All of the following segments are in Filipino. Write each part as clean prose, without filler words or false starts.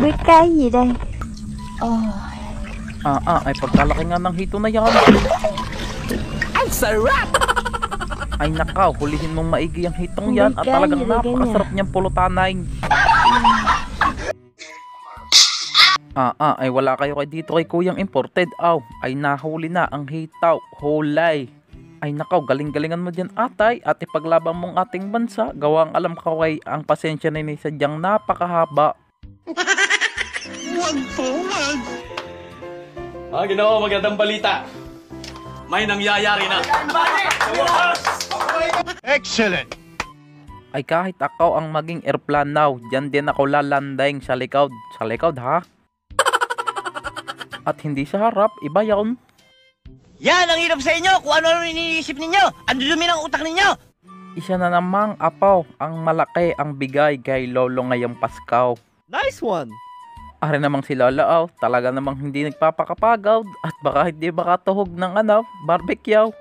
Biết cái gì đây? Ay pagkalaki nga ng hito na yan. Ang sarap! Ay nakaw, hulihin mong maigi ang hitong yan at talagang napakasarap niyang pulutanay. Ay wala kayo kay dito kay Kuyang Imported. Ay nahuli na ang hitaw. Hulay. Ay nakaw, galing-galingan mo dyan atay at ipaglaban mong ating bansa. Gawang alam ka kay ang pasensya na ni sadyang napakahaba. Ginoo, magandang balita. May nangyayari na. Excellent! Ay kahit ako ang maging airplanaw, dyan din ako lalanding sa likod. Sa likod ha? At hindi sa harap, iba yun. Yan ang hirap sa inyo kung ano iniisip ninyo. Ang dumi ng utak ninyo. Isa na namang apaw ang malaki ang bigay kay Lolo ngayong Paskaw. Nice one! Ari namang si Lolo talaga namang hindi nagpapakapagod at baka hindi makatuhog ng barbecue.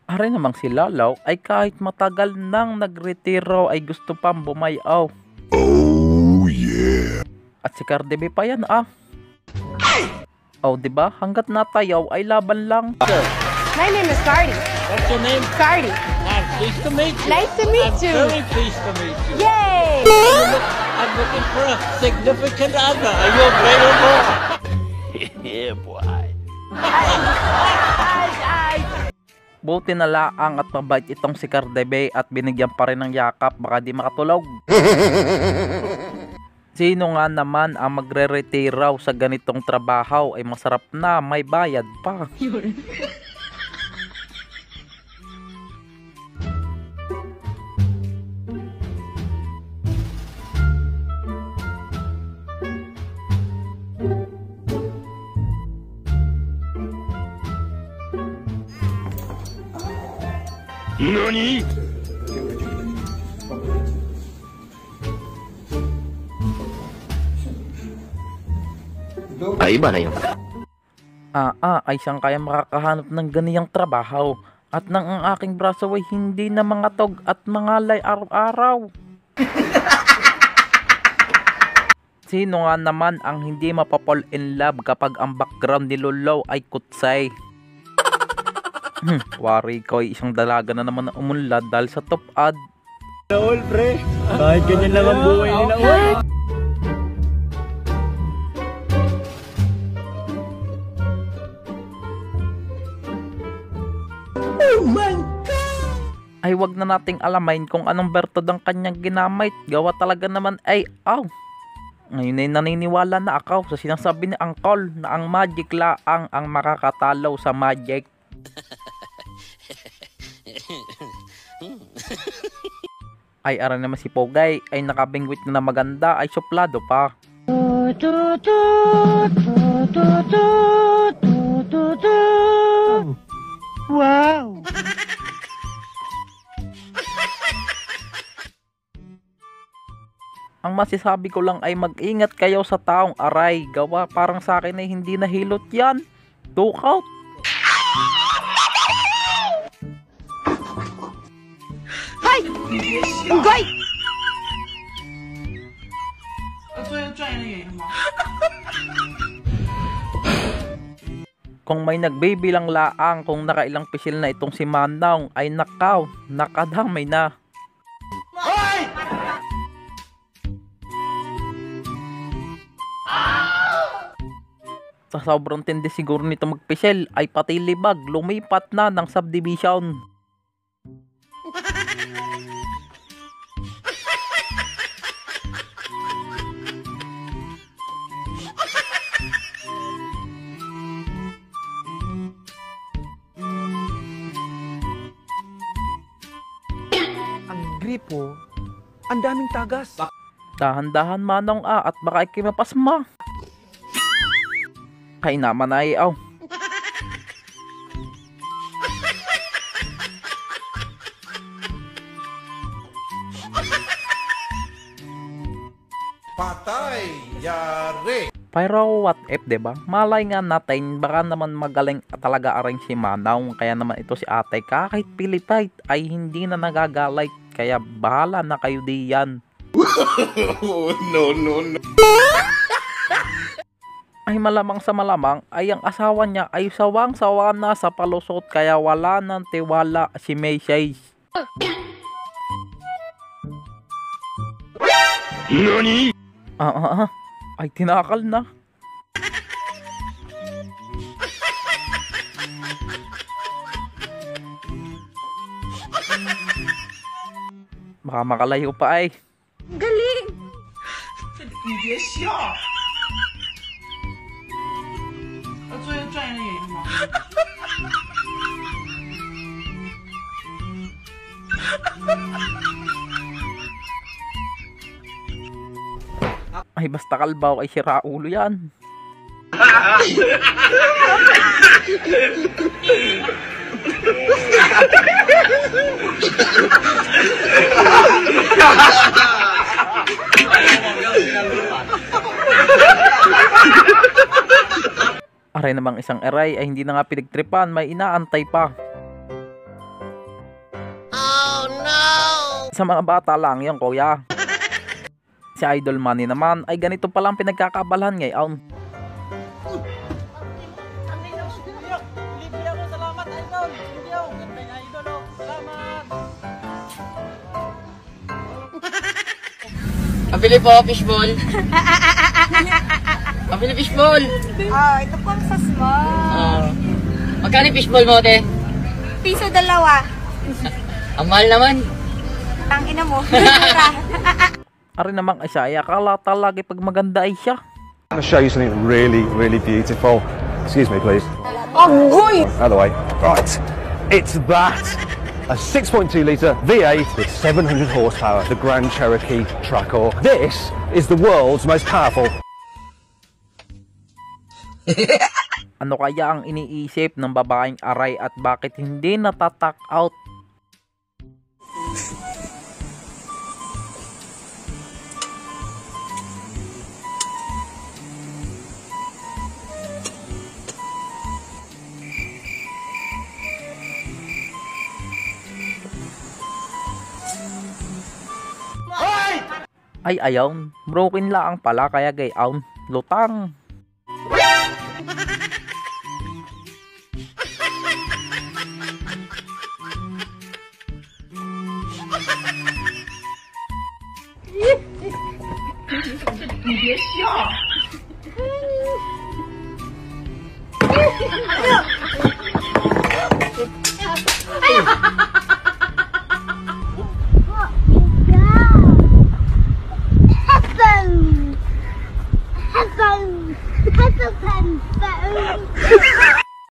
Ari namang si Lolo ay kahit matagal nang nagretiro ay gusto pang bumayaw. Oh yeah! At si Cardi B pa yan diba? Hanggat natayaw ay laban lang. My name is Cardi. What's your name? Cardi. Pleased to meet you. Nice to meet you. Very pleased to meet you. Yay! I'm looking for a significant other. Are you available? Yeah, boy. Buti na laang at mabait itong si Cardi B at binigyan pa rin ng yakap baka di makatulog. Sino nga naman ang magre-retiraw sa ganitong trabaho ay masarap na may bayad pa. NANI?! Ay, iba na yun. Ay siyang kaya makakahanap ng ganiyang trabaho at nang ang aking braso ay hindi na mga tog at mangalay araw-araw. Sino nga naman ang hindi mapapall in love kapag ang background ni Lolo ay kutsay? Wari ko ay isang dalaga na naman na umunlad dahil sa top ad. All pre, kahit ganyan lang ang buhay nila. Ay wag na nating alamain kung anong bertod ang kanyang ginamit. Gawa talaga naman ay Ngayon ay naniniwala na ako sa sinasabi ni Uncle na ang magic laang ang makakatalo sa magic. Ay ara naman si Pogay ay nakabingwit na maganda ay suplado pa. Wow! Ang masasabi ko lang ay mag-ingat kayo sa taong aray. Gawa parang sa akin ay hindi nahilot yan. Took out. Hi! Unggoy! Kung may nagbibilang laang kung nakailang pisil na itong si Manong ay nakaw, nakadamay na. Sa sobrang tindi siguro nito magpisil ay pati libag lumipat na ng subdivision. Ang gripo, ang daming tagas. Dahan-dahan Manong at baka ikimapasma. Kay naman ay Patay! Yari! Pero what if, diba? Malay nga natin, baka naman magaling talaga aring si Manong. Kaya naman ito si ate kahit pilipait ay hindi na nagagalay. Kaya bahala na kayo diyan. Ay malamang sa malamang ay ang asawa niya ay sawang-sawa na sa palusot kaya wala ng tiwala si Macy's. Nani? Ay tinakal na. Baka makalayo pa ay. Galing! Ay basta kalbaw ay sira ulo yan. Aray namang isang eray ay hindi na nga pinagtripan, may inaantay pa. Oh no! Sa mga bata lang yan, kuya. Si Idol Manny naman ay ganito palang pinagkakaabalahan ngayon. Pabili po, fishball. Pabili fishball. Oh, ito po ang sa small. Magkano yung fishball mo, te? Piso dalawa. Ang mahal naman. Ang ina mo. Ari namang ay siya, akala talaga pag maganda ay siya. I'm going to show you something really, really beautiful. Excuse me, please. Agoy! Out of the way. Right. It's that. A 6.2 litre V8 with 700 horsepower, the Grand Cherokee Trackor. This is the world's most powerful. Ano kaya ang iniisip ng babaeng aray at bakit hindi natatak out? Ay ayaw, broken lang pala kaya gayaw, lutang. Headphone! Headphone!